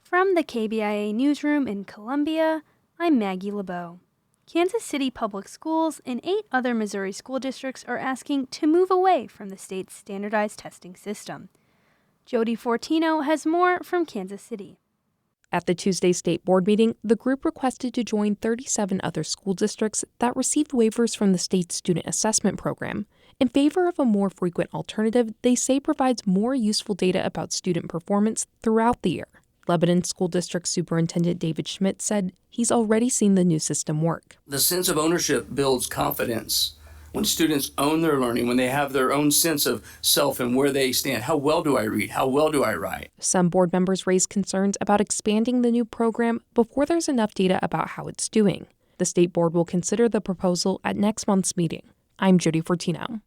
From the KBIA Newsroom in Columbia, I'm Maggie LeBeau. Kansas City Public Schools and 8 other Missouri school districts are asking to move away from the state's standardized testing system. Jody Fortino has more from Kansas City. At the Tuesday state board meeting, the group requested to join 37 other school districts that received waivers from the state's student assessment program in favor of a more frequent alternative they say provides more useful data about student performance throughout the year. Lebanon School District Superintendent David Schmidt said he's already seen the new system work. The sense of ownership builds confidence. When students own their learning, when they have their own sense of self and where they stand, how well do I read? How well do I write? Some board members raised concerns about expanding the new program before there's enough data about how it's doing. The state board will consider the proposal at next month's meeting. I'm Jody Fortino.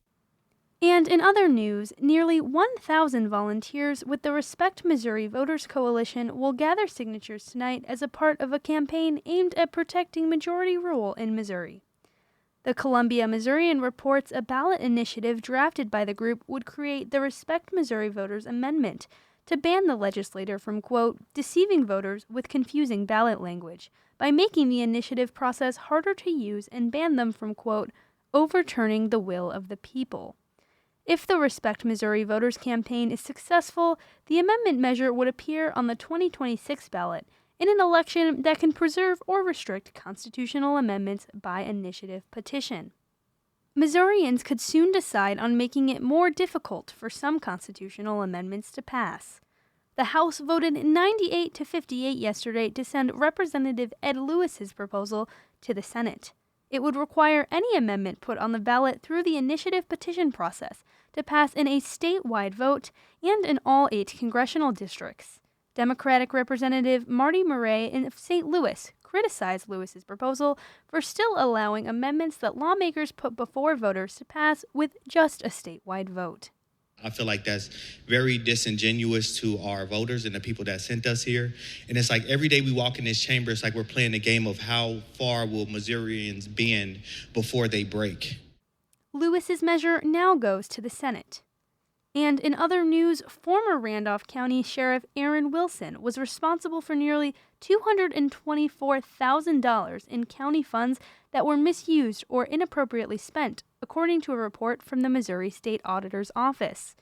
And in other news, nearly 1,000 volunteers with the Respect Missouri Voters Coalition will gather signatures tonight as a part of a campaign aimed at protecting majority rule in Missouri. The Columbia Missourian reports a ballot initiative drafted by the group would create the Respect Missouri Voters Amendment to ban the legislator from, quote, deceiving voters with confusing ballot language by making the initiative process harder to use and ban them from, quote, overturning the will of the people. If the Respect Missouri Voters campaign is successful, the amendment measure would appear on the 2026 ballot in an election that can preserve or restrict constitutional amendments by initiative petition. Missourians could soon decide on making it more difficult for some constitutional amendments to pass. The House voted 98 to 58 yesterday to send Representative Ed Lewis's proposal to the Senate. It would require any amendment put on the ballot through the initiative petition process to pass in a statewide vote and in all 8 congressional districts. Democratic Representative Marty Murray in St. Louis criticized Lewis's proposal for still allowing amendments that lawmakers put before voters to pass with just a statewide vote. I feel like that's very disingenuous to our voters and the people that sent us here. And it's like every day we walk in this chamber, it's like we're playing a game of how far will Missourians bend before they break. Lewis's measure now goes to the Senate. And in other news, former Randolph County Sheriff Aaron Wilson was responsible for nearly $224,000 in county funds that were misused or inappropriately spent, according to a report from the Missouri State Auditor's Office.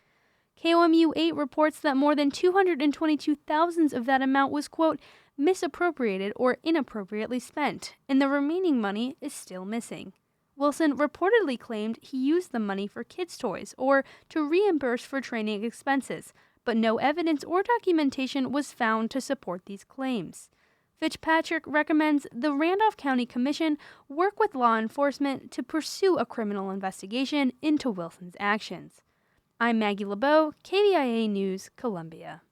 KOMU 8 reports that more than $222,000 of that amount was, quote, misappropriated or inappropriately spent, and the remaining money is still missing. Wilson reportedly claimed he used the money for kids' toys or to reimburse for training expenses, but no evidence or documentation was found to support these claims. Fitzpatrick recommends the Randolph County Commission work with law enforcement to pursue a criminal investigation into Wilson's actions. I'm Maggie LeBeau, KBIA News, Columbia.